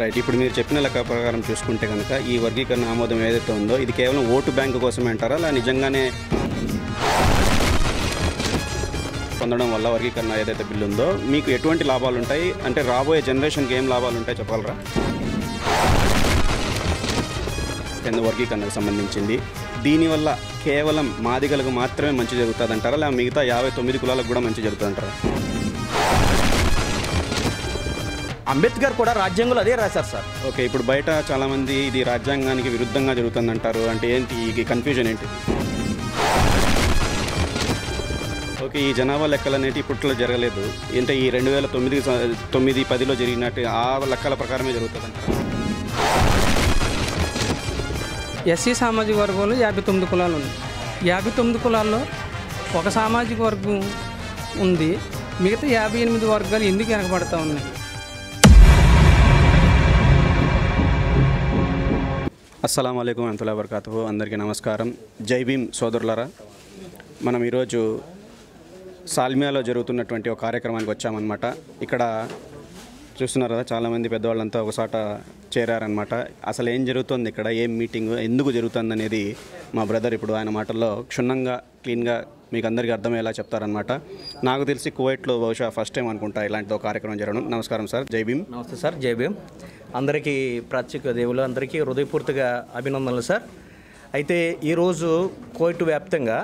Right. ఇప్పుడు మీరు చెప్పిన లెక్క ప్రకారం చూసుకుంటే కనుక ఈ వర్గీకరణ ఆమోదం ఏదైతే ఉందో ఇది కేవలం ఓటు బ్యాంకు కోసమే అంటారా, అలా నిజంగానే పొందడం వల్ల వర్గీకరణ ఏదైతే బిల్లు ఉందో మీకు ఎటువంటి లాభాలు ఉంటాయి, అంటే రాబోయే జనరేషన్కి ఏం లాభాలు ఉంటాయి చెప్పగలరా? కింద వర్గీకరణకు సంబంధించింది దీనివల్ల కేవలం మాదిగలకు మాత్రమే మంచి జరుగుతుంది అంటారా, లేదా మిగతా 59 కులాలకు కూడా మంచి జరుగుతుంది అంటారా? అంబేద్కర్ కూడా రాజ్యాంగంలో అదే రాశారు సార్. ఓకే, ఇప్పుడు బయట చాలామంది ఇది రాజ్యాంగానికి విరుద్ధంగా జరుగుతుంది అంటారు, అంటే ఏంటి ఈ కన్ఫ్యూజన్ ఏంటి? ఓకే, ఈ జనాభా లెక్కలు అనేవి ఇప్పట్లో జరగలేదు, అంటే ఈ 2009-10లో జరిగినట్టు ఆ లెక్కల ప్రకారమే జరుగుతుంది అంటారు. ఎస్సీ సామాజిక వర్గంలో 59 కులాలు ఉన్నాయి. 59 కులాల్లో ఒక సామాజిక వర్గం ఉంది, మిగతా 58 వర్గాలు ఎందుకు వెనకబడతా ఉన్నాయి? అస్సలాము అలైకుం వరహ్మతుల్లాహి వబరకాతుహు. అందరికీ నమస్కారం. జై భీమ్ సోదరులారా, మనం ఈరోజు సాల్మియాలో జరుగుతున్నటువంటి ఒక కార్యక్రమానికి వచ్చామన్నమాట. ఇక్కడ చూస్తున్నారు కదా, చాలామంది పెద్దవాళ్ళంతా ఒకసాట చేరారనమాట. అసలు ఏం జరుగుతుంది ఇక్కడ, ఏం మీటింగ్, ఎందుకు జరుగుతుంది అనేది మా బ్రదర్ ఇప్పుడు ఆయన మాటల్లో క్షుణ్ణంగా క్లీన్గా మీకు అందరికీ అర్థమయ్యేలా చెప్తారనమాట. నాకు తెలిసి కువైట్లో బహుశా ఫస్ట్ టైం అనుకుంటా ఇలాంటి ఒక కార్యక్రమం జరగడం. నమస్కారం సార్, జై భీమ్. నమస్తే సార్, జై భీమ్. అందరికీ ప్రత్యేక దేవులు అందరికీ హృదయపూర్తిగా అభినందనలు సార్. అయితే ఈరోజు కువైట్ వ్యాప్తంగా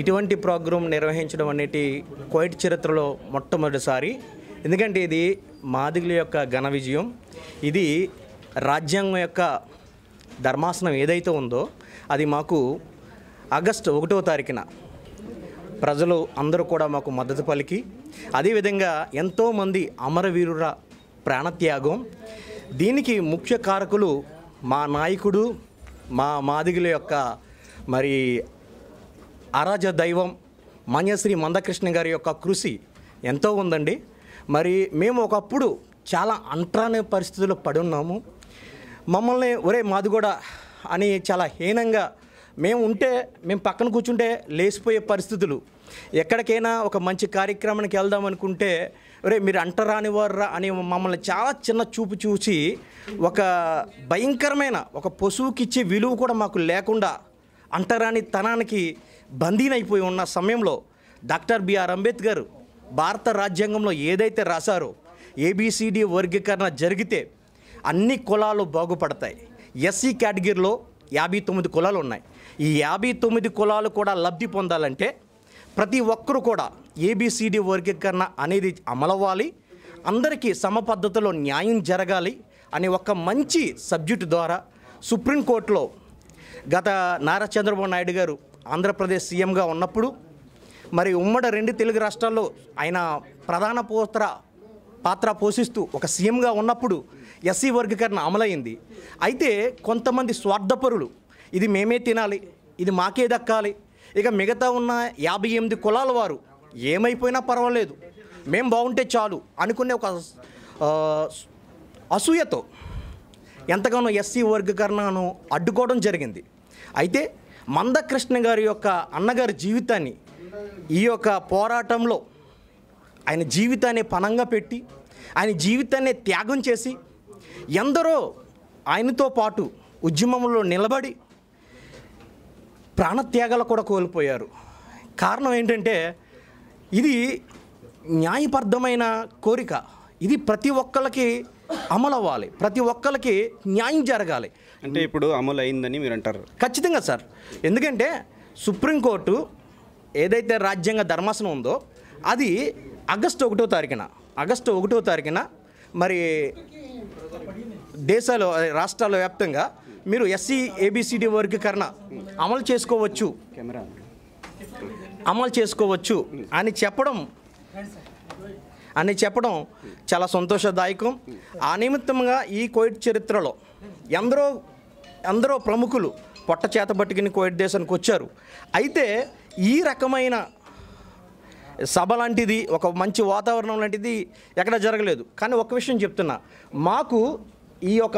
ఇటువంటి ప్రోగ్రాం నిర్వహించడం అనేది కువైట్ చరిత్రలో మొట్టమొదటిసారి. ఎందుకంటే ఇది మాదిగల యొక్క ఘన విజయం. ఇది రాజ్యాంగం యొక్క ధర్మాసనం ఏదైతే ఉందో అది మాకు ఆగస్టు 1వ తారీఖున ప్రజలు అందరూ కూడా మాకు మద్దతు పలికి, అదేవిధంగా ఎంతోమంది అమరవీరుల ప్రాణత్యాగం, దీనికి ముఖ్య కారకులు మా నాయకుడు, మా మాదిగల యొక్క మరి ఆరాధ్య దైవం మన్యశ్రీ మందకృష్ణ గారి యొక్క కృషి ఎంతో ఉందండి. మరి మేము ఒకప్పుడు చాలా అంటరాని పరిస్థితుల్లో పడి ఉన్నాము. మమ్మల్ని ఒరే మాదిగూడ అని చాలా హీనంగా మేము పక్కన కూర్చుంటే లేచిపోయే పరిస్థితులు, ఎక్కడికైనా ఒక మంచి కార్యక్రమానికి వెళ్దామనుకుంటే ఒరే మీరు అంటరాని వారా అని మమ్మల్ని చాలా చిన్న చూపు చూసి ఒక భయంకరమైన ఒక పశువుకిచ్చే విలువ కూడా మాకు లేకుండా అంటరాని తనానికి బందీనైపోయి ఉన్న సమయంలో డాక్టర్ బిఆర్ అంబేద్కర్ భారత రాజ్యాంగంలో ఏదైతే రాశారో ఏబిసిడి వర్గీకరణ జరిగితే అన్ని కులాలు బాగుపడతాయి. ఎస్సీ కేటగిరీలో 59 కులాలు ఉన్నాయి. ఈ 59 కులాలు కూడా లబ్ధి పొందాలంటే ప్రతి ఒక్కరు కూడా ఏబిసిడి వర్గీకరణ అనేది అమలవ్వాలి, అందరికీ సమపద్ధతిలో న్యాయం జరగాలి అనే ఒక మంచి సబ్జెక్టు ద్వారా సుప్రీంకోర్టులో గత నారా చంద్రబాబు నాయుడు గారు ఆంధ్రప్రదేశ్ సీఎంగా ఉన్నప్పుడు మరి ఉమ్మడి 2 తెలుగు రాష్ట్రాల్లో ఆయన ప్రధాన పాత్ర పోషిస్తూ ఒక సీఎంగా ఉన్నప్పుడు ఎస్సీ వర్గీకరణ అమలైంది. అయితే కొంతమంది స్వార్థపరులు ఇది మేమే తినాలి, ఇది మాకే దక్కాలి, ఇక మిగతా ఉన్న 58 కులాల వారు ఏమైపోయినా పర్వాలేదు, మేము బాగుంటే చాలు అనుకునే ఒక అసూయతో ఎంతగానో ఎస్సీ వర్గీకరణను అడ్డుకోవడం జరిగింది. అయితే మందకృష్ణ గారి యొక్క అన్నగారి జీవితాన్ని ఈ యొక్క పోరాటంలో ఆయన జీవితాన్ని పణంగా పెట్టి ఆయన జీవితాన్ని త్యాగం చేసి ఎందరో ఆయనతో పాటు ఉద్యమంలో నిలబడి ప్రాణత్యాగాలు కూడా కోల్పోయారు. కారణం ఏంటంటే ఇది న్యాయబద్ధమైన కోరిక, ఇది ప్రతి ఒక్కరికి అమలు అవ్వాలి, ప్రతి ఒక్కరికి న్యాయం జరగాలి. అంటే ఇప్పుడు అమలు అయిందని మీరు అంటారు? ఖచ్చితంగా సార్. ఎందుకంటే సుప్రీంకోర్టు ఏదైతే రాజ్యాంగ ధర్మాసనం ఉందో అది ఆగస్టు 1వ తారీఖున మరి రాష్ట్రాల వ్యాప్తంగా మీరు ఎస్సీ ఏబిసిడి వర్గీకరణ అమలు చేసుకోవచ్చు అని చెప్పడం చాలా సంతోషదాయకం. ఆ నిమిత్తంగా ఈ కువైట్ చరిత్రలో ఎందరో ప్రముఖులు పొట్ట చేత పట్టుకుని కువైట్ దేశానికి వచ్చారు. అయితే ఈ రకమైన సభ లాంటిది, ఒక మంచి వాతావరణం లాంటిది ఎక్కడ జరగలేదు. కానీ ఒక విషయం చెప్తున్నా, మాకు ఈ యొక్క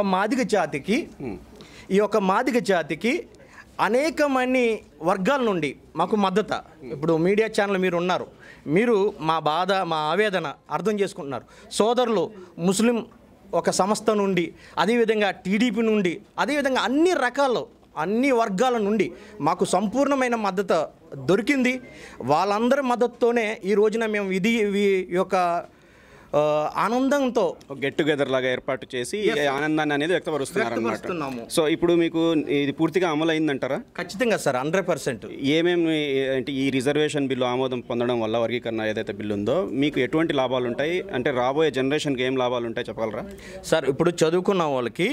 మాదిగ జాతికి అనేకమంది వర్గాల నుండి మాకు మద్దతు. ఇప్పుడు మీడియా ఛానల్ మీరు ఉన్నారు, మీరు మా బాధ మా ఆవేదన అర్థం చేసుకుంటున్నారు. సోదరులు ముస్లిం ఒక సంస్థ నుండి, అదేవిధంగా టీడీపీ నుండి, అదేవిధంగా అన్ని వర్గాల నుండి మాకు సంపూర్ణమైన మద్దతు దొరికింది. వాళ్ళందరి మద్దతుతోనే ఈ రోజున మేము ఈ యొక్క ఆనందంతో గెట్ టుగెదర్ లాగా ఏర్పాటు చేసి ఆనందాన్ని అనేది వ్యక్తపరుస్తున్నారు వ్యక్తపరుస్తున్నాము. సో ఇప్పుడు మీకు ఇది పూర్తిగా అమలు అయిందంటారా? ఖచ్చితంగా సార్, 100%. ఏమేమి అంటే ఈ రిజర్వేషన్ బిల్లు ఆమోదం పొందడం వల్ల, వర్గీకరణ ఏదైతే బిల్లు ఉందో, మీకు ఎటువంటి లాభాలు ఉంటాయి, అంటే రాబోయే జనరేషన్కి ఏం లాభాలు ఉంటాయి చెప్పగలరా? సార్, ఇప్పుడు చదువుకున్న వాళ్ళకి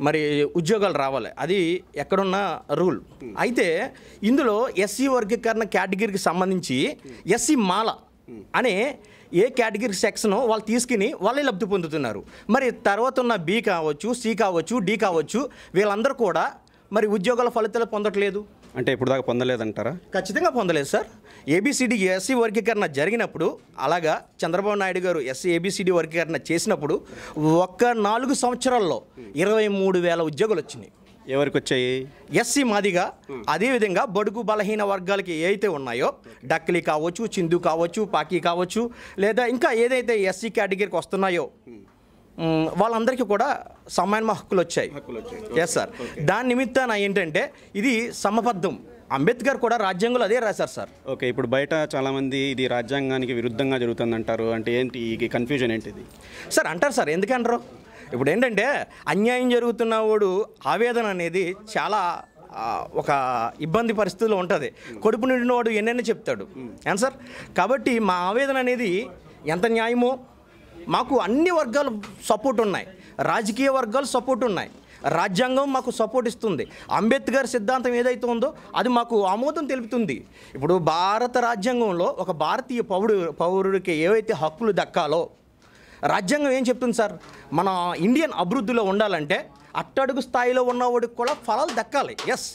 మరి ఉద్యోగాలు రావాలి, అది ఎక్కడున్న రూల్. అయితే ఇందులో ఎస్సీ వర్గీకరణ కేటగిరీకి సంబంధించి ఎస్సీ మాల అనే ఏ కేటగిరీ సెక్షన్ వాళ్ళు తీసుకుని వాళ్ళే లబ్ధి పొందుతున్నారు. మరి తర్వాత ఉన్న బి కావచ్చు, సి కావచ్చు, డి కావచ్చు, వీళ్ళందరూ కూడా మరి ఉద్యోగాల ఫలితాలు పొందట్లేదు. అంటే ఇప్పుడు దాకా పొందలేదంటారా? ఖచ్చితంగా పొందలేదు సార్. ఏబిసిడి ఎస్సీ వర్గీకరణ జరిగినప్పుడు, అలాగా చంద్రబాబు నాయుడు గారు ఏబిసిడి వర్గీకరణ చేసినప్పుడు ఒక్క 4 సంవత్సరాల్లో 23,000 ఉద్యోగాలు వచ్చినాయి. ఎవరికి వచ్చాయి? ఎస్సీ మాదిగా, అదేవిధంగా బడుగు బలహీన వర్గాలకి ఏవైతే ఉన్నాయో, డక్లీ కావచ్చు, చిందు కావచ్చు, పాకీ కావచ్చు, లేదా ఇంకా ఏదైతే ఎస్సీ కేటగిరీకి వస్తున్నాయో వాళ్ళందరికీ కూడా సమాన హక్కులు వచ్చాయి. Yes sir. దాని నిమిత్తాన ఏంటంటే ఇది సమబద్ధం. అంబేద్కర్ కూడా రాజ్యాంగంలో అదే రాశారు సార్. ఓకే, ఇప్పుడు బయట చాలామంది ఇది రాజ్యాంగానికి విరుద్ధంగా జరుగుతుందంటారు. అంటే ఏంటి ఈ కన్ఫ్యూజన్ ఏంటిది సార్? అంటారు సార్, ఎందుకంటారు? ఇప్పుడు ఏంటంటే అన్యాయం జరుగుతున్న వాడు ఆవేదన అనేది చాలా ఒక ఇబ్బంది పరిస్థితుల్లో ఉంటుంది. కడుపు నిండినవాడు ఎన్నెన్ని చెప్తాడు ఏం సార్? కాబట్టి మా ఆవేదన అనేది ఎంత న్యాయమో, మాకు అన్ని వర్గాలు సపోర్ట్ ఉన్నాయి, రాజకీయ వర్గాలు సపోర్ట్ ఉన్నాయి, రాజ్యాంగం మాకు సపోర్ట్ ఇస్తుంది. అంబేద్కర్ సిద్ధాంతం ఏదైతే ఉందో అది మాకు ఆమోదం తెలుపుతుంది. ఇప్పుడు భారత రాజ్యాంగంలో ఒక భారతీయ పౌరుడికి ఏవైతే హక్కులు దక్కాలో రాజ్యాంగం ఏం చెప్తుంది సార్? మన ఇండియన్ అభివృద్ధిలో ఉండాలంటే అట్టడుగు స్థాయిలో ఉన్నవాడికి కూడా ఫలాలు దక్కాలి. ఎస్,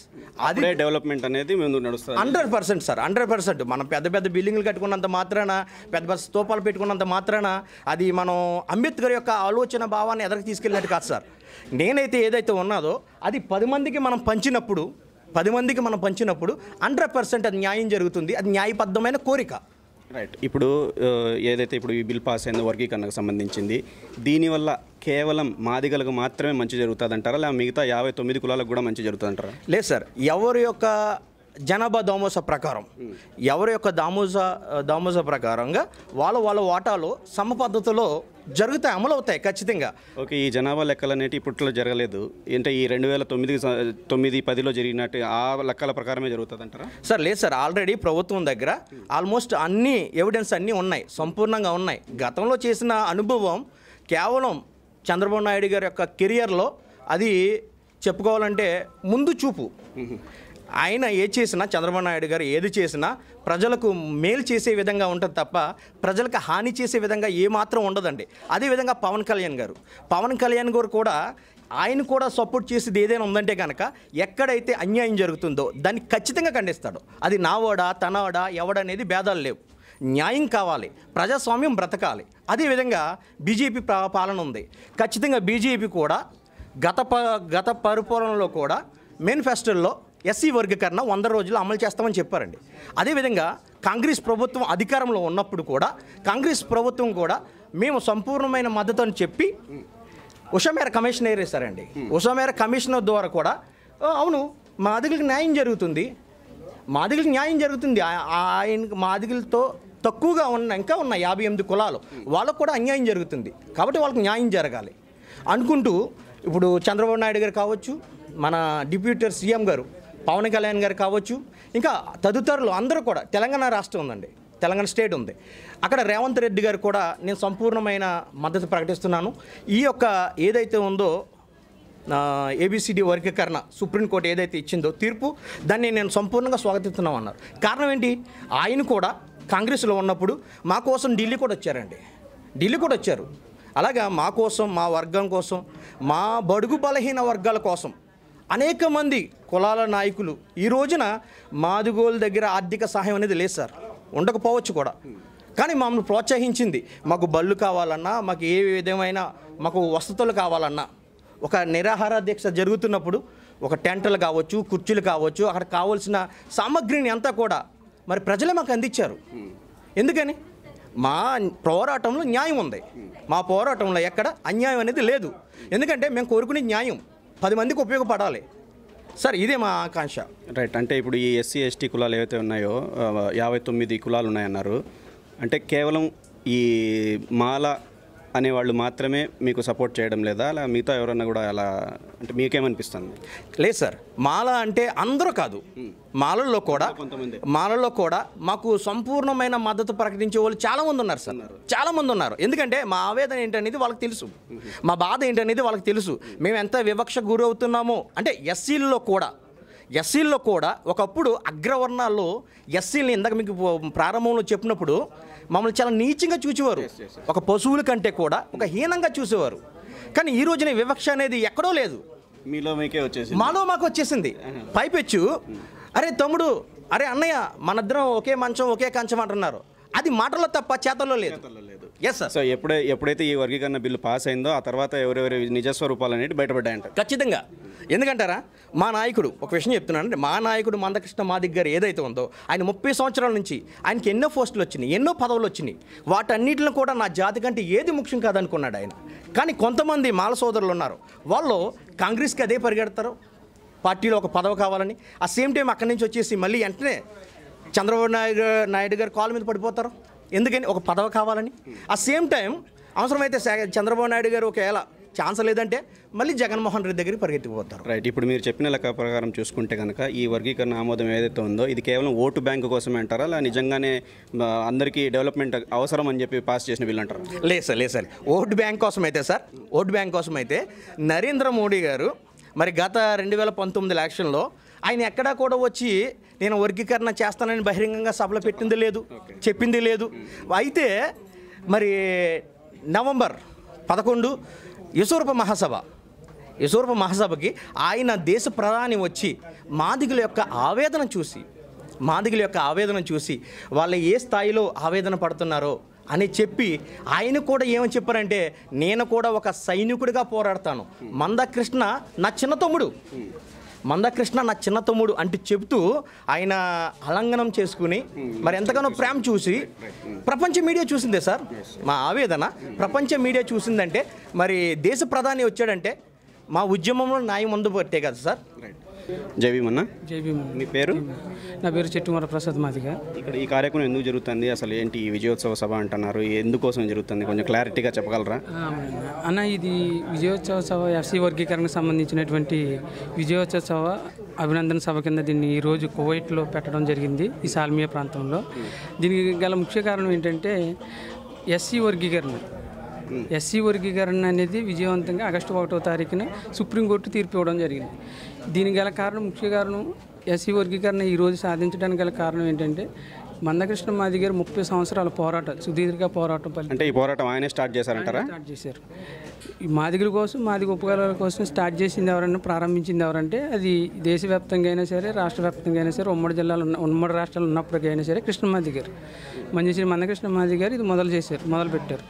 అది డెవలప్మెంట్ అనేది ముందు నడుస్తుంది. 100% సార్, 100%. మనం పెద్ద బిల్డింగ్లు కట్టుకున్నంత మాత్రాన, పెద్ద స్తూపాలు పెట్టుకున్నంత మాత్రాన అది మనం అంబేద్కర్ యొక్క ఆలోచన భావాన్ని ఎదరికి తీసుకెళ్ళినట్టు కాదు సార్. నేనైతే ఏదైతే ఉన్నదో అది 10 మందికి మనం పంచినప్పుడు 100% అది న్యాయం జరుగుతుంది. అది న్యాయబద్ధమైన కోరిక. రైట్. ఇప్పుడు ఏదైతే ఇప్పుడు ఈ బిల్ పాస్ అయిందో వర్గీకరణకు సంబంధించింది, దీనివల్ల కేవలం మాదిగలకు మాత్రమే మంచి జరుగుతుంది అంటారా, లేదా మిగతా 59 కులాలకు కూడా మంచి జరుగుతుంది అంటారా? లేదు సార్, ఎవరి యొక్క జనాభా దామోస ప్రకారం, ఎవరి యొక్క దామోస ప్రకారంగా వాళ్ళ వాటాలు సమ పద్ధతిలో జరుగుతాయి, అమలు అవుతాయి ఖచ్చితంగా. ఓకే, ఈ జనాభా లెక్కలు అనేవి ఇప్పట్లో జరగలేదు అంటే ఈ 2009-10లో జరిగినట్టు ఆ లెక్కల ప్రకారమే జరుగుతుంది అంటారా? సార్ లేదు సార్, ఆల్రెడీ ప్రభుత్వం దగ్గర ఆల్మోస్ట్ అన్ని ఎవిడెన్స్ అన్నీ ఉన్నాయి, సంపూర్ణంగా ఉన్నాయి. గతంలో చేసిన అనుభవం కేవలం చంద్రబాబు నాయుడు గారి యొక్క కెరియర్లో అది చెప్పుకోవాలంటే ముందు చూపు. ఆయన ఏది చేసినా, చంద్రబాబు నాయుడు గారు ఏది చేసినా ప్రజలకు మేలు చేసే విధంగా ఉంటుంది తప్ప ప్రజలకు హాని చేసే విధంగా ఏమాత్రం ఉండదండి. అదేవిధంగా పవన్ కళ్యాణ్ గారు కూడా ఆయన కూడా సపోర్ట్ చేసేది ఏదైనా ఉందంటే కనుక ఎక్కడైతే అన్యాయం జరుగుతుందో దాన్ని ఖచ్చితంగా ఖండిస్తాడు. అది నావాడా తనవాడా ఎవడనేది భేదాలు లేవు. న్యాయం కావాలి, ప్రజాస్వామ్యం బ్రతకాలి. అదేవిధంగా బీజేపీ పాలన ఉంది. ఖచ్చితంగా బీజేపీ కూడా గత పరిపాలనలో కూడా మేనిఫెస్టోలో ఎస్సీ వర్గీకరణ 100 రోజులు అమలు చేస్తామని చెప్పారండి. అదేవిధంగా కాంగ్రెస్ ప్రభుత్వం అధికారంలో ఉన్నప్పుడు కూడా కాంగ్రెస్ ప్రభుత్వం కూడా మేము సంపూర్ణమైన మద్దతు అని చెప్పి ఉషామేర కమిషన్ వేసారండి. ఉషామేర కమిషనర్ ద్వారా కూడా అవును మాదిగలకు న్యాయం జరుగుతుంది, ఆయన మాదిగలతో తక్కువగా ఇంకా ఉన్న 58 కులాలు వాళ్ళకు కూడా అన్యాయం జరుగుతుంది, కాబట్టి వాళ్ళకి న్యాయం జరగాలి అనుకుంటూ ఇప్పుడు చంద్రబాబు నాయుడు గారు కావచ్చు, మన డిప్యూటీ సీఎం గారు పవన్ కళ్యాణ్ గారు కావచ్చు, ఇంకా తదితరులు అందరూ కూడా, తెలంగాణ రాష్ట్రం ఉందండి, తెలంగాణ స్టేట్ ఉంది, అక్కడ రేవంత్ రెడ్డి గారు కూడా నేను సంపూర్ణమైన మద్దతు ప్రకటిస్తున్నాను. ఈ యొక్క ఏదైతే ఉందో ఏబిసిడి వర్గీకరణ సుప్రీంకోర్టు ఏదైతే ఇచ్చిందో తీర్పు, దాన్ని నేను సంపూర్ణంగా స్వాగతిస్తున్నాను అన్నారు. కారణం ఏంటి? ఆయన కూడా కాంగ్రెస్లో ఉన్నప్పుడు మా కోసం ఢిల్లీ కూడా వచ్చారు. అలాగా మా కోసం, మా వర్గం కోసం, మా బడుగు బలహీన వర్గాల కోసం అనేక మంది కులాల నాయకులు ఈ రోజున మాదిగోళ్ళ దగ్గర ఆర్థిక సహాయం అనేది లేదు సార్, ఉండకపోవచ్చు కూడా, కానీ మమ్మల్ని ప్రోత్సహించింది. మాకు బళ్ళు కావాలన్నా, మాకు ఏ విధమైన మాకు వసతులు కావాలన్నా, ఒక నిరాహార దీక్ష జరుగుతున్నప్పుడు ఒక టెంటలు కావచ్చు, కుర్చీలు కావచ్చు, అక్కడ కావాల్సిన సామగ్రిని అంతా కూడా మరి ప్రజలే మాకు అందించారు. ఎందుకని? మా పోరాటంలో న్యాయం ఉంది. మా పోరాటంలో ఎక్కడ అన్యాయం అనేది లేదు. ఎందుకంటే మేము కోరుకునే న్యాయం 10 మందికి ఉపయోగపడాలి సార్, ఇదే మా ఆకాంక్ష. రైట్. అంటే ఇప్పుడు ఈ ఎస్సీ ఎస్టీ కులాలు ఏవైతే ఉన్నాయో 59 కులాలు ఉన్నాయన్నారు. అంటే కేవలం ఈ మాల అనేవాళ్ళు మాత్రమే మీకు సపోర్ట్ చేయడం లేదా, అలా మిగతా ఎవరన్నా కూడా అలా అంటే మీకేమనిపిస్తుంది? లేదు సార్, మాల అంటే అందరూ కాదు, మాలల్లో కూడా మాకు సంపూర్ణమైన మద్దతు ప్రకటించే వాళ్ళు చాలామంది ఉన్నారు సార్, చాలామంది ఉన్నారు. ఎందుకంటే మా ఆవేదన ఏంటనేది వాళ్ళకి తెలుసు, మా బాధ ఏంటనేది వాళ్ళకి తెలుసు. మేము ఎంత వివక్ష గురవుతున్నామో అంటే ఎస్సీల్లో కూడా ఒకప్పుడు అగ్రవర్ణాల్లో ఎస్సీలని ఇందాక మీకు ప్రారంభంలో చెప్పినప్పుడు మమ్మల్ని చాలా నీచంగా చూసేవారు, ఒక పశువుల కంటే కూడా ఒక హీనంగా చూసేవారు. కానీ ఈ రోజున వివక్ష అనేది ఎక్కడో లేదు, మాలో మాకు వచ్చేసింది. పైపెచ్చు అరే తమ్ముడు, అరే అన్నయ్య, మనిద్దరం ఒకే మంచం ఒకే కంచం అంటున్నారు. అది మాటల్లో తప్ప చేతల్లో లేదు. Yes sir. సో ఎప్పుడైతే ఈ వర్గీకరణ బిల్లు పాస్ అయిందో ఆ తర్వాత ఎవరెవరి నిజస్వరూపాలు అనేవి బయటపడ్డాయంట. ఖచ్చితంగా. ఎందుకంటారా, మా నాయకుడు ఒక విషయం చెప్తున్నాను అంటే, మా నాయకుడు మందకృష్ణ మాదిగ గారు ఏదైతే ఉందో, ఆయన 30 సంవత్సరాల నుంచి ఆయనకి ఎన్నో పోస్టులు వచ్చినాయి, ఎన్నో పదవులు వచ్చినాయి. వాటన్నిటిని కూడా నా జాతి కంటే ఏది ముఖ్యం కాదనుకున్నాడు ఆయన. కానీ కొంతమంది మాల సోదరులు ఉన్నారు, వాళ్ళు కాంగ్రెస్కి అదే పరిగెడతారు, పార్టీలో ఒక పదవి కావాలని. ఆ సేమ్ టైం అక్కడి నుంచి వచ్చేసి మళ్ళీ వెంటనే చంద్రబాబు నాయుడు గారు కాళ్ళ మీద పడిపోతారు. ఎందుకని? ఒక పదవి కావాలని. ఆ సేమ్ టైం అవసరమైతే చంద్రబాబు నాయుడు గారు ఒకవేళ ఛాన్స్ లేదంటే మళ్ళీ జగన్మోహన్ రెడ్డి దగ్గరికి పరిగెత్తిపోతారు. రైట్. ఇప్పుడు మీరు చెప్పిన లెక్క ప్రకారం చూసుకుంటే కనుక ఈ వర్గీకరణ ఆమోదం ఏదైతే ఉందో ఇది కేవలం ఓటు బ్యాంకు కోసమే అంటారా, అలా నిజంగానే అందరికీ డెవలప్మెంట్ అవసరం అని చెప్పి పాస్ చేసిన బిల్లు అంటారా? లేదు సార్, ఓటు బ్యాంక్ కోసం అయితే నరేంద్ర మోడీ గారు మరి గత 2019 ఎలక్షన్లో ఆయన ఎక్కడా కూడా వచ్చి నేను వర్గీకరణ చేస్తానని బహిరంగంగా సభలో పెట్టింది లేదు, చెప్పింది లేదు. అయితే మరి నవంబర్ 11 యశోరూప మహాసభకి ఆయన దేశ ప్రధాని వచ్చి మాదిగల యొక్క ఆవేదన చూసి వాళ్ళ ఏ స్థాయిలో ఆవేదన పడుతున్నారో అని చెప్పి ఆయన కూడా ఏమని చెప్పారంటే, నేను కూడా ఒక సైనికుడిగా పోరాడతాను, మందకృష్ణ నా చిన్న తమ్ముడు అంటూ చెబుతూ ఆయన అలంగనం చేసుకుని మరి ఎంతగానో ప్రేమ చూసి ప్రపంచ మీడియా చూసిందే సార్. మా ఆవేదన ప్రపంచ మీడియా చూసిందంటే మరి దేశ ప్రధాని వచ్చాడంటే మా ఉద్యమంలో న్యాయం ముందు పట్టే కదా సార్. జై భీమ్ అన్న. జై భీమ్. మీ పేరు? నా పేరు చెట్టుమర ప్రసాద్ మాదిగా. ఇక్కడ ఈ కార్యక్రమం ఎందుకు జరుగుతుంది, అసలు ఏంటి ఈ విజయోత్సవ సభ అంటున్నారు, ఎందుకోసం జరుగుతుంది, కొంచెం క్లారిటీగా చెప్పగలరా? అన్న, ఇది విజయోత్సవ సభ ఎస్సీ వర్గీకరణకు సంబంధించినటువంటి విజయోత్సవ సభ అభినందన సభ కింద దీన్ని ఈరోజు కువైట్లో పెట్టడం జరిగింది, ఈ సాల్మియా ప్రాంతంలో. దీనికి గల ముఖ్య కారణం ఏంటంటే ఎస్సీ వర్గీకరణ అనేది విజయవంతంగా ఆగస్టు 1వ తారీఖున సుప్రీంకోర్టు తీర్పు ఇవ్వడం జరిగింది. దీనికి గల కారణం, ముఖ్య కారణం ఎస్సీ వర్గీకరణ ఈరోజు సాధించడానికి గల కారణం ఏంటంటే మందకృష్ణ మాదిగ గారు 30 సంవత్సరాల సుదీర్ఘ పోరాటం అంటే ఈ పోరాటం ఆయనే స్టార్ట్ చేశారంటారా? స్టార్ట్ చేశారు. ఈ మాదిగల కోసం, మాదిగ ఉపకారాల కోసం స్టార్ట్ చేసింది ఎవరన్నా, ప్రారంభించింది ఎవరంటే అది దేశవ్యాప్తంగా అయినా సరే, రాష్ట్ర వ్యాప్తంగా అయినా సరే, ఉమ్మడి రాష్ట్రాలు ఉన్నప్పటికైనా సరే కృష్ణ మాదిగ గారు, మంజశ్రీ మందకృష్ణ మాదిగ గారు ఇది మొదలుపెట్టారు.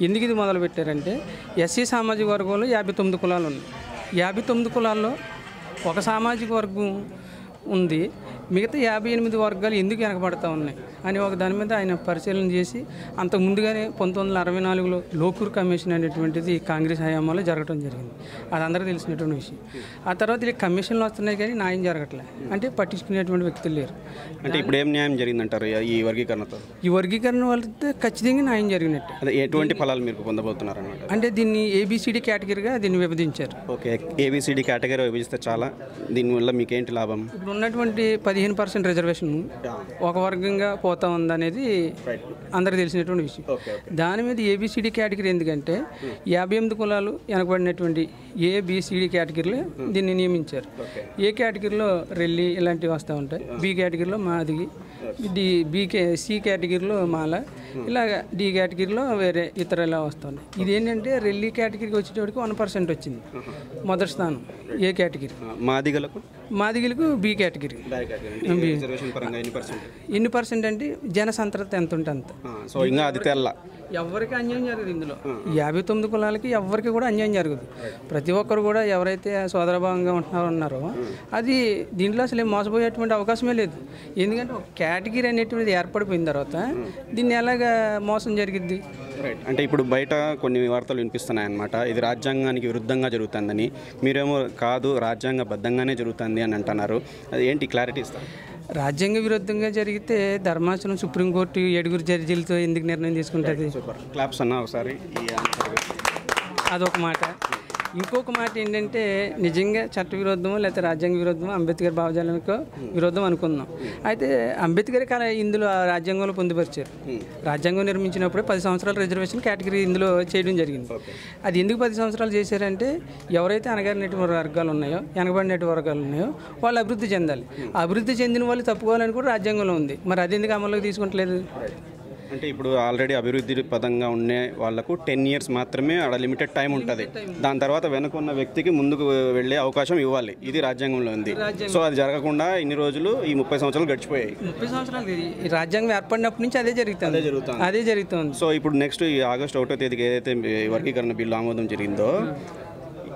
ఎందుకు ఇది మొదలుపెట్టారంటే ఎస్సీ సామాజిక వర్గంలో 59 కులాలు ఉన్నాయి. 59 కులాల్లో ఒక సామాజిక వర్గం ఉంది, మిగతా 58 వర్గాలు ఎందుకు వెనకబడతా ఉన్నాయి అని ఒక దాని మీద ఆయన పరిశీలన చేసి అంతకు ముందుగానే 1964లో లోకూర్ కమిషన్ అనేటువంటిది కాంగ్రెస్ హయాంలో జరగడం జరిగింది. అది అందరికీ తెలిసినటువంటి విషయం. ఆ తర్వాత ఇలా కమిషన్లు వస్తున్నాయి కానీ న్యాయం జరగట్లేదు, అంటే పట్టించుకునేటువంటి వ్యక్తులు లేరు. అంటే ఇప్పుడు ఏం న్యాయం జరిగిందంటారు ఈ వర్గీకరణతో? ఈ వర్గీకరణ వల్ల ఖచ్చితంగా న్యాయం జరిగినట్టు. అదే ఎటువంటి ఫలాలు మీరు పొందబోతున్నారు అన్నమాట? అంటే దీన్ని ఏబిసిడి కేటగిరీగా దీన్ని విభజించారు. ఓకే, ఏబిసిడి కేటగిరీ విభజిస్తే చాలా, దీనివల్ల మీకేంటి లాభం? ఇప్పుడు ఉన్నటువంటి 15% రిజర్వేషన్ ఒక వర్గంగా పోతా ఉందనేది అందరికి తెలిసినటువంటి విషయం. దాని మీద ఏబిసిడి కేటగిరీ ఎందుకంటే 58 కులాలు వెనకబడినటువంటి ఏబిసిడి కేటగిరీలో దీన్ని నియమించారు. ఏ కేటగిరీలో రెల్లి ఇలాంటివి వస్తూ ఉంటాయి, బి కేటగిరీలో మాదిగి, సి కేటగిరీలో మాల, ఇలాగ డి కేటగిరీలో వేరే ఇతర ఇలా వస్తున్నాయి. ఇదేంటంటే రెల్లి కేటగిరీకి వచ్చేటప్పటికి 1% వచ్చింది మొదటి స్థానం ఏ కేటగిరీ. మాదిగలకు బి కేటగిరీ. రిజర్వేషన్ పరంగా ఎన్ని పర్సెంట్ అంటే జనసంతృప్తి ఎంత ఉంటే అంత. సో ఇంకా అది తెల్ల ఎవరికి అన్యాయం జరగదు ఇందులో. 59 కులాలకి ఎవరికి కూడా అన్యాయం జరగదు. ప్రతి ఒక్కరు కూడా ఎవరైతే సోదరభావంగా ఉన్నారో అది దీంట్లో అసలు మోసపోయేటువంటి అవకాశమే లేదు. ఎందుకంటే ఒక కేటగిరీ అనేటువంటిది ఏర్పడిపోయిన తర్వాత దీన్ని ఎలాగా మోసం జరిగిద్ది? రైట్. అంటే ఇప్పుడు బయట కొన్ని వార్తలు వినిపిస్తున్నాయి అన్నమాట, ఇది రాజ్యాంగానికి విరుద్ధంగా జరుగుతుందని. మీరేమో కాదు రాజ్యాంగబద్ధంగానే జరుగుతుంది అని అంటున్నారు. అది ఏంటి, క్లారిటీ ఇస్తారు? రాజ్యాంగ విరుద్ధంగా జరిగితే ధర్మాసనం సుప్రీంకోర్టు 7 జడ్జీలతో ఎందుకు నిర్ణయం తీసుకుంటుంది? సూపర్, క్లాప్స్ అన్న ఒకసారి. అదొక మాట. ఇంకొక మాట ఏంటంటే నిజంగా చట్ట విరుద్ధమో లేకపోతే రాజ్యాంగ విరుద్ధమో అంబేద్కర్ భావజాలకు విరుద్ధం అనుకుందాం. అయితే అంబేద్కర్ ఇందులో రాజ్యాంగంలో పొందుపరిచారు. రాజ్యాంగం నిర్మించినప్పుడే 10 సంవత్సరాల రిజర్వేషన్ కేటగిరీ ఇందులో చేయడం జరిగింది. అది ఎందుకు 10 సంవత్సరాలు చేశారంటే ఎవరైతే అనగారినటువంటి వర్గాలు ఉన్నాయో, వెనకబడినటువంటి వర్గాలు ఉన్నాయో వాళ్ళు అభివృద్ధి చెందాలి. అభివృద్ధి చెందిన వాళ్ళు తప్పుకోవాలని కూడా రాజ్యాంగంలో ఉంది. మరి అది ఎందుకు అమల్లోకి తీసుకుంటలేదు? అంటే ఇప్పుడు ఆల్రెడీ అభివృద్ధి పదంగా ఉండే వాళ్ళకు 10 years మాత్రమే ఆడ లిమిటెడ్ టైం ఉంటుంది. దాని తర్వాత వెనుకున్న వ్యక్తికి ముందుకు వెళ్ళే అవకాశం ఇవ్వాలి. ఇది రాజ్యాంగంలో ఉంది. సో అది జరగకుండా ఇన్ని రోజులు ఈ 30 సంవత్సరాలు గడిచిపోయాయి. 30 సంవత్సరాలు ఈ రాజ్యాంగం ఏర్పడినప్పటి నుంచి అదే జరుగుతుంది. సో ఇప్పుడు నెక్స్ట్ ఈ ఆగస్టు 1వ తేదీకి ఏదైతే వర్గీకరణ బిల్లు ఆమోదం జరిగిందో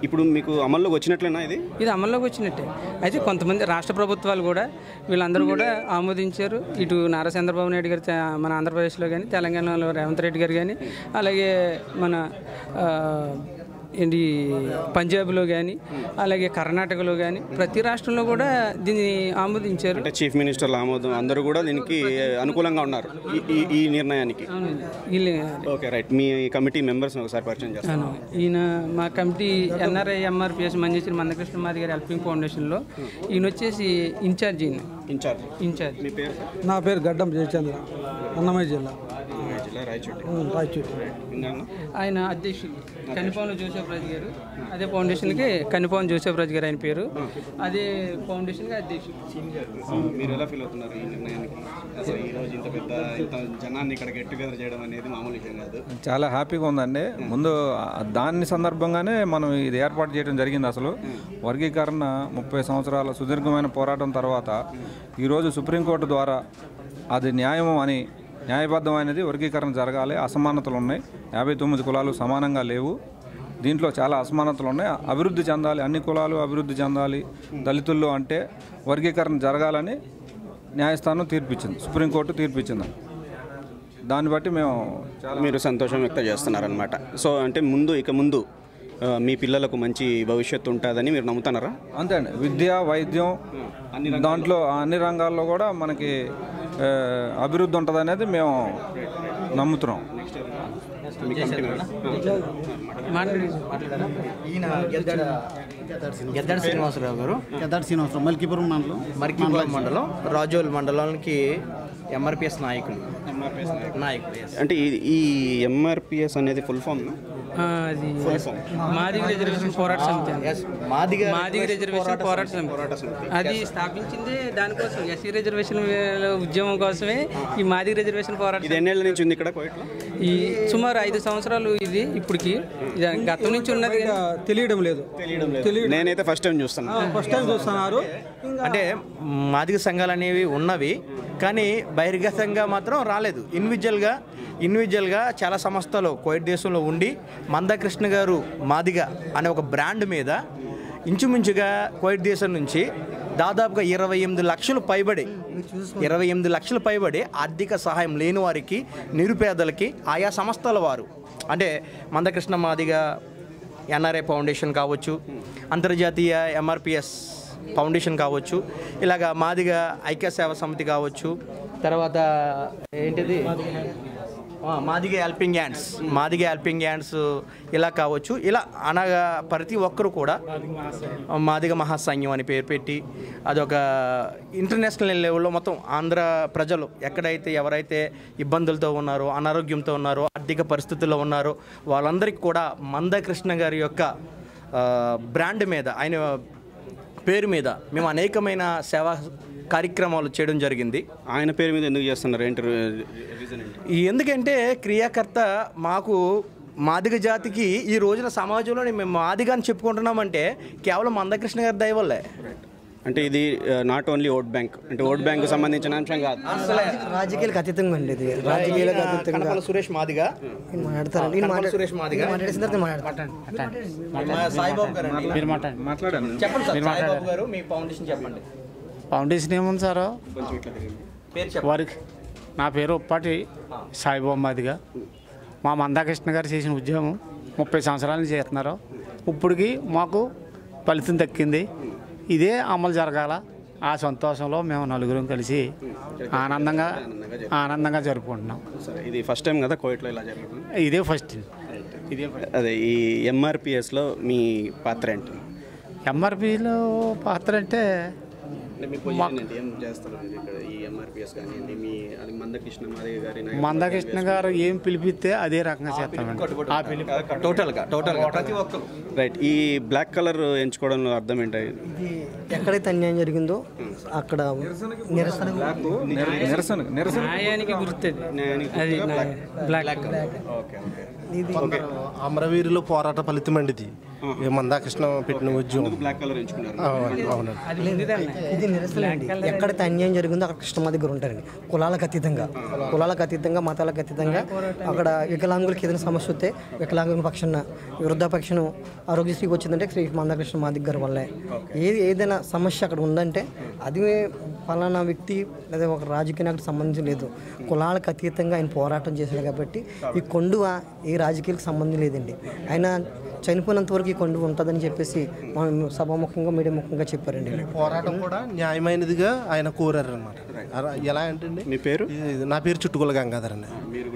ఇప్పుడు మీకు అమల్లోకి వచ్చినట్లేనా? ఇది అమల్లోకి వచ్చినట్టే. అయితే కొంతమంది రాష్ట్ర ప్రభుత్వాలు కూడా వీళ్ళందరూ కూడా ఆమోదించారు. ఇటు నారా చంద్రబాబు నాయుడు గారు మన ఆంధ్రప్రదేశ్లో కానీ, తెలంగాణలో రేవంత్ రెడ్డి గారు కానీ, అలాగే మన ఏంటి పంజాబ్లో కానీ, అలాగే కర్ణాటకలో కానీ ప్రతి రాష్ట్రంలో కూడా దీన్ని ఆమోదించారు. అంటే చీఫ్ మినిస్టర్ల ఆమోదం, అందరూ కూడా దీనికి అనుకూలంగా ఉన్నారు ఈ నిర్ణయానికి. Okay, right. మీ కమిటీ మెంబర్స్ని ఒకసారి పరిచయం చేస్తాను. ఈయన మా కమిటీ ఎన్ఆర్ఐ ఎంఆర్పిఎస్ మంజేశ్వరి మందకృష్ణ మాది గారి హెల్పింగ్ ఫౌండేషన్లో ఈయన వచ్చేసి ఇన్ఛార్జ్. ఇన్ఛార్జ్. మీ పేరు? నా పేరు గడ్డం జయచంద్ర, అన్నమయ్య జిల్లా, రాయచోటి. ఆయన అధ్యక్షుడు కనిపావన జోసెఫ్ రాజు గారు. అదే ఫౌండేషన్కి కనిపావన జోసెఫ్ రాజు గారు ఆయన పేరు. అదే ఫౌండేషన్కి అధ్యక్షుడు. మీరు ఎలా ఫీల్ అవుతున్నారు ఈ నిర్ణయానికి? అసలు ఈరోజు ఇంత జనాన్ని ఇక్కడ గెట్ టుగెదర్ చేయడం అనేది మామూలు విషయం కాదు. చాలా హ్యాపీగా ఉందండి. ముందు దాని సందర్భంగానే మనం ఇది ఏర్పాటు చేయడం జరిగింది. అసలు వర్గీకరణ 30 సంవత్సరాల సుదీర్ఘమైన పోరాటం తర్వాత ఈరోజు సుప్రీంకోర్టు ద్వారా అది న్యాయబద్ధమైనది వర్గీకరణ జరగాలి. అసమానతలు ఉన్నాయి. 59 కులాలు సమానంగా లేవు. దీంట్లో చాలా అసమానతలు ఉన్నాయి. అభివృద్ధి చెందాలి, అన్ని కులాలు అభివృద్ధి చెందాలి. దళితుల్లో అంటే వర్గీకరణ జరగాలని న్యాయస్థానం తీర్పిచ్చింది, సుప్రీంకోర్టు తీర్పిచ్చింది. దాన్ని బట్టి మీరు సంతోషం వ్యక్తం చేస్తున్నారనమాట. సో అంటే ఇక ముందు మీ పిల్లలకు మంచి భవిష్యత్తు ఉంటుందని మీరు నమ్ముతున్నారా? అంతే అండి. విద్య, వైద్యం, దాంట్లో అన్ని రంగాల్లో కూడా మనకి అభివృద్ధి ఉంటుంది అనేది మేము నమ్ముతున్నాం. గెద్దాడి శ్రీనివాసరావు గారు, మల్కీపురం మండలం రాజోల్ మండలానికి ఎంఆర్పిఎస్ నాయకులు. అంటే ఈ ఎంఆర్పిఎస్ అనేది ఫుల్ ఫామ్? అది మాదిగ రిజర్వేషన్ పోరాట సమితి. మాదిగ రిజర్వేషన్ పోరాట సమితి అది స్థాపించింది దానికోసం, ఎస్సీ రిజర్వేషన్ ఉద్యమం కోసమే ఈ మాదిగ రిజర్వేషన్ పోరాటం. ఇది ఎన్నేళ్ళ నుంచి ఉంది ఇక్కడ కోయిట్లో? ఈ సుమారు 5 సంవత్సరాలు ఇది ఇప్పటికి. గతం నుంచి ఉన్నది తెలియడం లేదు. నేనైతే ఫస్ట్ టైం చూస్తున్నారు. అంటే మాదిగ సంఘాలు అనేవి ఉన్నవి, కానీ బహిర్గతంగా మాత్రం రాలేదు. ఇండివిజువల్గా చాలా సంస్థలు కోయిట్ దేశంలో ఉండి మందకృష్ణ గారు మాదిగ అనే ఒక బ్రాండ్ మీద ఇంచుమించుగా కోయిట్ దేశం నుంచి దాదాపుగా 28 లక్షలు పైబడి ఆర్థిక సహాయం లేని వారికి, నిరుపేదలకి, ఆయా సంస్థల వారు అంటే మందకృష్ణ మాదిగ ఎన్ఆర్ఐ ఫౌండేషన్ కావచ్చు, అంతర్జాతీయ ఎంఆర్పిఎస్ ఫౌండేషన్ కావచ్చు, ఇలాగ మాదిగ ఐక్య సేవా సమితి కావచ్చు, తర్వాత ఏంటిది మాదిగ హెల్పింగ్ హ్యాండ్స్ ఇలా కావచ్చు. ఇలా అనగా ప్రతి ఒక్కరు కూడా మాదిగ మహాసైన్యం అని పేరు పెట్టి అదొక ఇంటర్నేషనల్ లెవెల్లో మొత్తం ఆంధ్ర ప్రజలు ఎవరైతే ఇబ్బందులతో ఉన్నారో, అనారోగ్యంతో ఉన్నారో, ఆర్థిక పరిస్థితుల్లో ఉన్నారో వాళ్ళందరికీ కూడా మందకృష్ణ గారి యొక్క బ్రాండ్ మీద, ఆయన పేరు మీద మేము అనేకమైన సేవా కార్యక్రమాలు చేయడం జరిగింది. ఆయన పేరు మీద ఎందుకు చేస్తున్నారు? ఎందుకంటే క్రియాకర్త మాకు మాదిగ జాతికి ఈ రోజున సమాజంలో మేము మాదిగ అని చెప్పుకుంటున్నామంటే కేవలం మందకృష్ణ గారి దయ వల్లే. అంటే ఇది నాట్ ఓన్లీ ఓట్ బ్యాంక్, అంటే ఓట్ బ్యాంక్ సంబంధించిన అంశం కాదు, రాజకీయాలకు అతీతంగా అండి ఇది. రాజకీయాలకు అతీతంగా కనపల సురేష్ మాదిగా మాట్లాడతారండి. కనపల సురేష్ మాదిగా మాట్లాడేసిన తర్వాత మాట్లాడతాను. సాయిబాబు గారు మాట్లాడాను. చెప్పండి సార్, సాయిబాబు గారు మీ ఫౌండేషన్ చెప్పండి. ఫౌండేషన్ ఏముంది సార్ పేరు చెప్పండి. వారికి నా పేరు ఉప్పాటి సాయిబాబు మాదిగా. మా మందాకృష్ణ గారు చేసిన ఉద్యోగం 30 సంవత్సరాల నుంచి చేస్తున్నారు. ఇప్పటికి మాకు ఫలితం దక్కింది. ఇదే అమలు జరగాల. ఆ సంతోషంలో మేము నలుగురం కలిసి ఆనందంగా జరుపుకుంటున్నాం. సరే, ఇది ఫస్ట్ టైం కదా కోవిడ్లో ఇలా జరుగుతుంది. ఇదే ఫస్ట్. అదే ఈ ఎంఆర్పిఎస్లో మీ పాత్ర ఏంటి? ఎంఆర్పిలో పాత్ర అంటే అంటే మీ పొజిషన్ ఏంటి? ఏం చేస్తారు మీరు ఇక్కడ? ఈ ఎంఆర్పిఎస్ కానివ్వండి, మీ అది మందకృష్ణ మాదిగ గారి మందాకృష్ణ గారు ఏం పిలిపిస్తే అదే రకంగా చేస్తామండి. ఆ పిలుపు టోటల్గా ప్రతి ఒక్కరు. రైట్. ఈ బ్లాక్ కలర్ ఎంచుకోవడంలో అర్థం ఏంటి? ఇది ఎక్కడైతే అన్యాయం జరిగిందో అక్కడ నిరసన న్యాయానికి గుర్తుంది అది బ్లాక్. ఓకే అమరవీరులో పోరాట ఫలితం అండి ఇది. మందాకృష్ణ పెట్టిన ఉద్యోగం బ్లాక్ కలర్ ఎంచుకున్నారు. అవునండి. ఇది నిరసన అండి. ఎక్కడైతే అన్యాయం జరిగిందో అక్కడ కృష్ణమాది గారు ఉంటారండి. కులాలకు అతీతంగా మతాలకు అతీతంగా అక్కడ వికలాంగులకి ఏదైనా సమస్య వస్తే వికలాంగుల పక్షాన వృద్ధాపక్షను ఆరోగ్యశ్రీకి వచ్చిందంటే శ్రీ మందాకృష్ణ మాదిగ గారి వల్లే. ఏదైనా సమస్య అక్కడ ఉందంటే అది ఫలానా వ్యక్తి లేదా ఒక రాజకీయ నాయకుడికి సంబంధించి లేదు, కులాలకు అతీతంగా ఆయన పోరాటం చేశాడు కాబట్టి ఈ కొండువ ఏ రాజకీయాలకు సంబంధం లేదండి. ఆయన చనిపోయినంత వరకు ఈ కొండువ ఉంటుందని చెప్పేసి మనం సభాముఖంగా మీడియా ముఖంగా చెప్పారండి. పోరాటం కూడా న్యాయమైనదిగా ఆయన కోరారు అనమాట. ఎలా అంటే అండి, మీ పేరు? నా పేరు చుట్టుకుల గంగాధర్ అండి.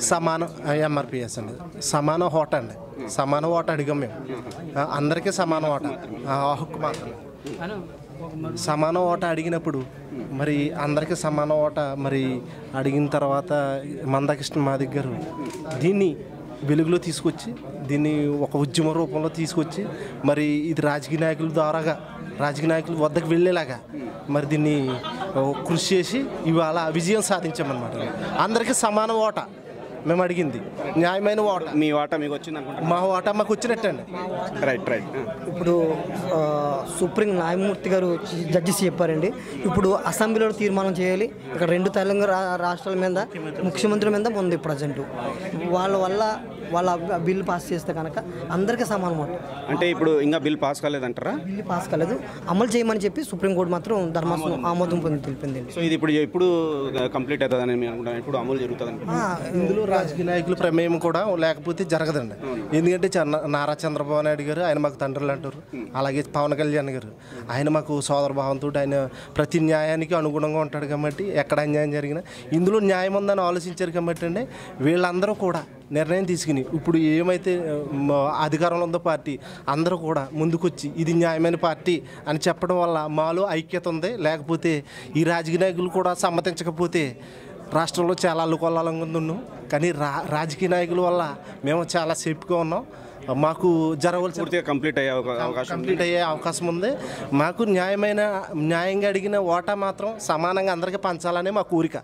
సమాన ఎంఆర్పిఎస్ అండి. సమాన ఓట అండి. సమాన ఓట అడిగాం మేము. అందరికీ సమాన ఓట, హక్కు మాత్రం. సమాన ఓట అడిగినప్పుడు మరి అందరికీ సమాన ఓట మరి అడిగిన తర్వాత మందాకృష్ణ మాదిగ గారు దీన్ని వెలుగులో తీసుకొచ్చి దీన్ని ఒక ఉద్యమ రూపంలో తీసుకొచ్చి మరి ఇది రాజకీయ నాయకుల వద్దకు వెళ్ళేలాగా మరి దీన్ని కృషి చేసి ఇవాళ విజయం సాధించామన్నమాట. అందరికీ సమాన ఓట మేము అడిగింది, న్యాయమైన ఓట. మీ వాటా మీకు వచ్చింది అనుకుంటా? మా ఓట మాకు వచ్చినట్టండి. రైట్. ఇప్పుడు సుప్రీం న్యాయమూర్తి గారు జడ్జిస్ చెప్పారండి, ఇప్పుడు అసెంబ్లీలో తీర్మానం చేయాలి. ఇక్కడ 2 తెలంగాణ రాష్ట్రాల మీద ముఖ్యమంత్రుల మీద ఉంది ప్రజెంట్. వాళ్ళ బిల్లు పాస్ చేస్తే కనుక అందరికీ సమానం. అంటే ఇప్పుడు ఇంకా బిల్ పాస్ కాలేదంటారా? బిల్లు పాస్ కాలేదు, అమలు చేయమని చెప్పి సుప్రీంకోర్టు మాత్రం ధర్మాసనం ఆమోదం పొంది తెలిపింది. సో ఇది ఇప్పుడు కంప్లీట్ అవుతుందని నేను అనుకుంటాను. ఇప్పుడు అమలు జరుగుతుందని. ఇందులో రాజకీయ నాయకుల ప్రమేయం కూడా లేకపోతే జరగదండి. ఎందుకంటే నారా చంద్రబాబు నాయుడు గారు ఆయన మాకు తండ్రులు అంటారు. అలాగే పవన్ కళ్యాణ్ గారు ఆయన మాకు సోదర భావంతో ఆయన ప్రతి న్యాయానికి అనుగుణంగా ఉంటాడు కాబట్టి ఎక్కడ అన్యాయం జరిగినా ఇందులో న్యాయం ఉందని ఆలోచించారు కాబట్టి అండి వీళ్ళందరూ కూడా నిర్ణయం తీసుకుని ఇప్పుడు ఏమైతే అధికారంలో ఉందో పార్టీ అందరూ కూడా ముందుకొచ్చి ఇది న్యాయమైన పార్టీ అని చెప్పడం వల్ల మాలో ఐక్యత ఉంది. లేకపోతే ఈ రాజకీయ నాయకులు కూడా సమ్మతించకపోతే రాష్ట్రంలో చాలా అల్లుకొల్లాలంగా ఉన్నాం. కానీ రాజకీయ నాయకుల వల్ల మేము చాలా సేఫ్గా ఉన్నాం. మాకు జరగవలసి పూర్తిగా కంప్లీట్ అయ్యే అవకాశం ఉంది. మాకు న్యాయంగా అడిగిన ఓటా మాత్రం సమానంగా అందరికీ పంచాలనే మా కోరిక.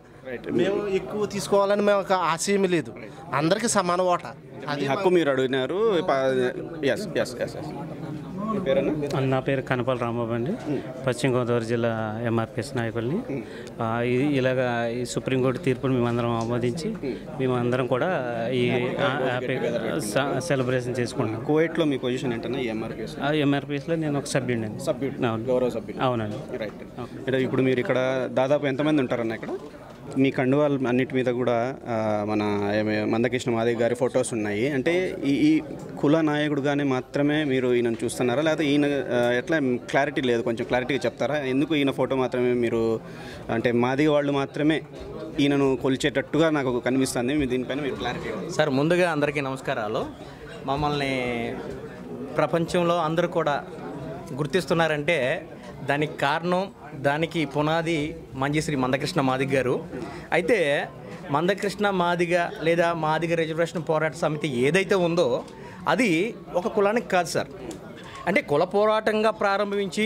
మేము ఎక్కువ తీసుకోవాలని మేము ఒక ఆశయం లేదు. అందరికీ సమాన ఓటా అది హక్కు మీరు అడిగినారు. నా పేరు కనపల రాంబాబు అండి. పశ్చిమ గోదావరి జిల్లా ఎంఆర్పిఎస్ నాయకుల్ని. ఇలాగా ఈ సుప్రీంకోర్టు తీర్పును మేమందరం ఆమోదించి మేమందరం కూడా ఈ సెలబ్రేషన్ చేసుకుంటాం. కువైట్లో మీ పొజిషన్ ఏంటన్నా? ఎంఆర్పిఎస్లో నేను ఒక సభ్యుడిని. గౌరవ సభ్యుడు. అవునండి. రైట్. ఇప్పుడు మీరు ఇక్కడ దాదాపు ఎంతమంది ఉంటారన్న? ఇక్కడ మీ కండువాల్ అన్నిటి మీద కూడా మన మందకృష్ణ మాదిగ గారి ఫొటోస్ ఉన్నాయి. అంటే ఈ కుల నాయకుడుగానే మాత్రమే మీరు ఈయనను చూస్తున్నారా, లేకపోతే ఈయన ఎట్లా క్లారిటీ లేదు? కొంచెం క్లారిటీగా చెప్తారా? ఎందుకు ఈయన ఫోటో మాత్రమే మీరు అంటే మాదిగ వాళ్ళు మాత్రమే ఈయనను కొలిచేటట్టుగా నాకు కనిపిస్తుంది. దీనిపైన మీరు క్లారిటీ. సార్, ముందుగా అందరికీ నమస్కారాలు. మమ్మల్ని ప్రపంచంలో అందరూ కూడా గుర్తిస్తున్నారంటే దానికి కారణం, దానికి పునాది మంజశ్రీ మందకృష్ణ మాదిగ గారు. అయితే మందకృష్ణ మాదిగ లేదా మాదిగ రిజర్వేషన్ పోరాట సమితి ఏదైతే ఉందో అది ఒక కులానికి కాదు సార్. అంటే కుల పోరాటంగా ప్రారంభించి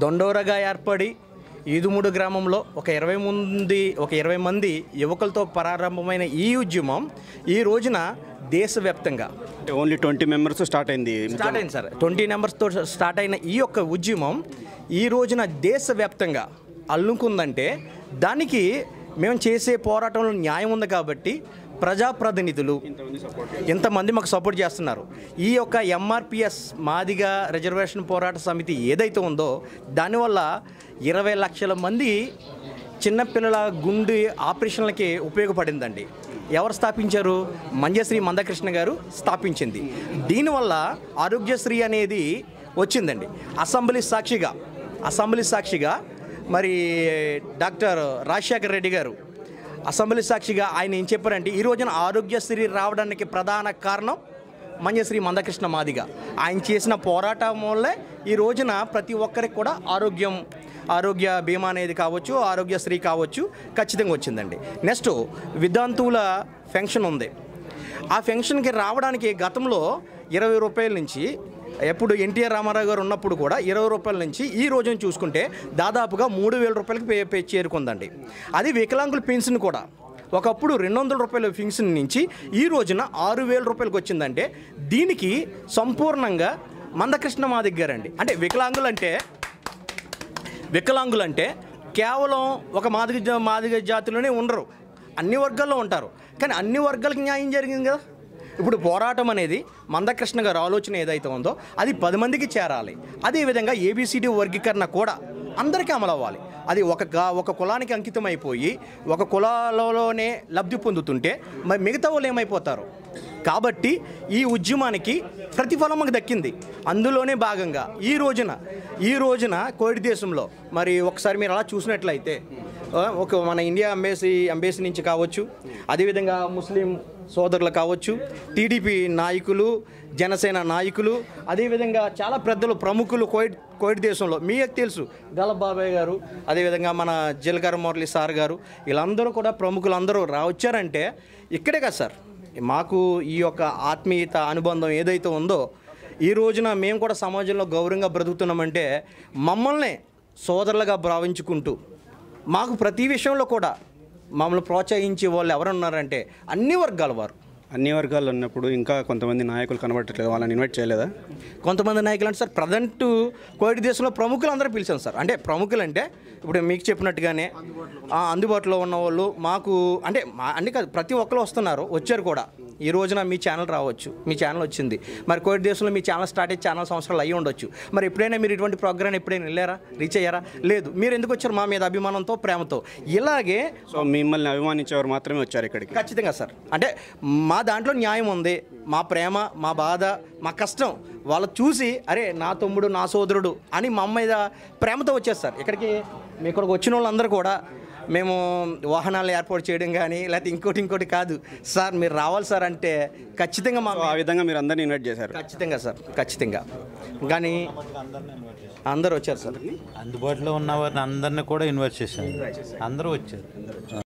దొండోరగా ఏర్పడి ఈదుమూడు గ్రామంలో ఒక 20 మంది యువకులతో ప్రారంభమైన ఈ ఉద్యమం ఈ రోజున దేశవ్యాప్తంగా ఓన్లీ 20 మెంబర్స్ స్టార్ట్ అయింది సార్. 20 మెంబర్స్తో స్టార్ట్ అయిన ఈ యొక్క ఉద్యమం ఈ రోజున దేశవ్యాప్తంగా అల్లుకుందంటే దానికి మేము చేసే పోరాటంలో న్యాయం ఉంది కాబట్టి ప్రజాప్రతినిధులు ఇంతమంది మాకు సపోర్ట్ చేస్తున్నారు. ఈ యొక్క ఎంఆర్పిఎస్ మాదిగ రిజర్వేషన్ పోరాట సమితి ఏదైతే ఉందో దానివల్ల 20 లక్షల మంది చిన్నపిల్లల గుండె ఆపరేషన్లకి ఉపయోగపడిందండి. ఎవరు స్థాపించారు? మంజశ్రీ మందకృష్ణ గారు స్థాపించింది. దీనివల్ల ఆరోగ్యశ్రీ అనేది వచ్చిందండి. అసెంబ్లీ సాక్షిగా మరి డాక్టర్ రాజశేఖర్ రెడ్డి గారు అసెంబ్లీ సాక్షిగా ఆయన ఏం చెప్పారంటే ఈ రోజున ఆరోగ్యశ్రీ రావడానికి ప్రధాన కారణం మంజశ్రీ మందకృష్ణ మాదిగ. ఆయన చేసిన పోరాటం వల్లే ఈ రోజున ప్రతి ఒక్కరికి కూడా ఆరోగ్య బీమా అనేది కావచ్చు, ఆరోగ్యశ్రీ కావచ్చు ఖచ్చితంగా వచ్చిందండి. నెక్స్ట్ విద్యార్థుల పెన్షన్ ఉంది. ఆ పెన్షన్కి రావడానికి గతంలో 20 రూపాయల నుంచి, ఎప్పుడు ఎన్టీఆర్ రామారావు గారు ఉన్నప్పుడు కూడా 20 రూపాయల నుంచి ఈ రోజున చూసుకుంటే దాదాపుగా 3000 రూపాయలకి చేరుకుందండి. అది వికలాంగుల పెన్షన్ కూడా ఒకప్పుడు 200 రూపాయల పెన్షన్ నుంచి ఈ రోజున 6000 రూపాయలకి వచ్చిందంటే దీనికి సంపూర్ణంగా మందకృష్ణ మాదిగ గారండి. అంటే వికలాంగులంటే కేవలం ఒక మాదిగ జాతిలోనే ఉండరు, అన్ని వర్గాల్లో ఉంటారు. కానీ అన్ని వర్గాలకు న్యాయం జరిగింది కదా. ఇప్పుడు పోరాటం అనేది మందకృష్ణ గారి ఆలోచన ఏదైతే ఉందో అది 10 మందికి చేరాలి. అదేవిధంగా ఏబిసిడి వర్గీకరణ కూడా అందరికీ అమలు అవ్వాలి. అది ఒక కులానికి అంకితం అయిపోయి ఒక కులాలలోనే లబ్ధి పొందుతుంటే మరి మిగతా వాళ్ళు ఏమైపోతారు? కాబట్టి ఈ ఉద్యమానికి ప్రతిఫలం మాకు దక్కింది. అందులోనే భాగంగా ఈ రోజున కోవిడ్ దేశంలో మరి ఒకసారి మీరు అలా చూసినట్లయితే మన ఇండియా ఎంబేసీ నుంచి కావచ్చు, అదేవిధంగా ముస్లిం సోదరులు కావచ్చు, టీడీపీ నాయకులు, జనసేన నాయకులు, అదేవిధంగా చాలా పెద్దలు ప్రముఖులు కోవిడ్ దేశంలో మీకు తెలుసు గలబ్ బాబాయ్ గారు, అదేవిధంగా మన జీలకర్ర మురళి సార్ గారు, వీళ్ళందరూ కూడా ప్రముఖులు అందరూ వచ్చారంటే ఇక్కడే కదా సార్ మాకు ఈ యొక్క ఆత్మీయత అనుబంధం ఏదైతే ఉందో ఈ రోజున మేము కూడా సమాజంలో గౌరవంగా బ్రతుకుతున్నామంటే మమ్మల్ని సోదరులుగా భావించుకుంటూ మాకు ప్రతి విషయంలో కూడా మమ్మల్ని ప్రోత్సహించే వాళ్ళు ఎవరున్నారంటే అన్ని వర్గాలు ఉన్నప్పుడు ఇంకా కొంతమంది నాయకులు కనబడట్లేదు, వాళ్ళని ఇన్వైట్ చేయలేదా? కొంతమంది నాయకులు అంటే సార్ ప్రజెంట్ కోవిడ్ దేశంలో ప్రముఖులు అందరూ పిలిచాం సార్. అంటే ప్రముఖులు అంటే ఇప్పుడు మీకు చెప్పినట్టుగానే అందుబాటులో ఉన్న వాళ్ళు మాకు అంటే కాదు, ప్రతి ఒక్కరు వచ్చారు కూడా. ఈ రోజున మీ ఛానల్ రావచ్చు, మీ ఛానల్ వచ్చింది. మరి కోవిడ్ దేశంలో మీ ఛానల్ స్టార్ట్ అయ్యి చాలా సంవత్సరాలు అయ్యి ఉండొచ్చు. మరి ఎప్పుడైనా మీరు ఇటువంటి ప్రోగ్రామ్ ఎప్పుడైనా వెళ్ళారా, రీచ్ అయ్యారా? లేదు. మీరు ఎందుకు వచ్చారు? మా మీద అభిమానంతో, ప్రేమతో. ఇలాగే సో మిమ్మల్ని అభిమానించేవారు మాత్రమే వచ్చారు ఇక్కడికి. ఖచ్చితంగా సార్. అంటే మా దాంట్లో న్యాయం ఉంది. మా ప్రేమ, మా బాధ, మా కష్టం వాళ్ళు చూసి అరే నా తమ్ముడు, నా సోదరుడు అని మా మీద ప్రేమతో వచ్చారు సార్ ఇక్కడికి. మీ ఇక్కడికి వచ్చిన వాళ్ళందరూ కూడా మేము వాహనాలు ఏర్పాటు చేయడం కానీ లేకపోతే ఇంకోటి కాదు సార్, మీరు రావాలి సార్ అంటే ఖచ్చితంగా ఆ విధంగా మీరు అందరినీ ఇన్వైట్ చేశారు. ఖచ్చితంగా సార్, ఖచ్చితంగా. కానీ అందరూ వచ్చారు సార్. అందుబాటులో ఉన్న వారిని అందరినీ కూడా ఇన్వైట్ చేశారు, అందరూ వచ్చారు.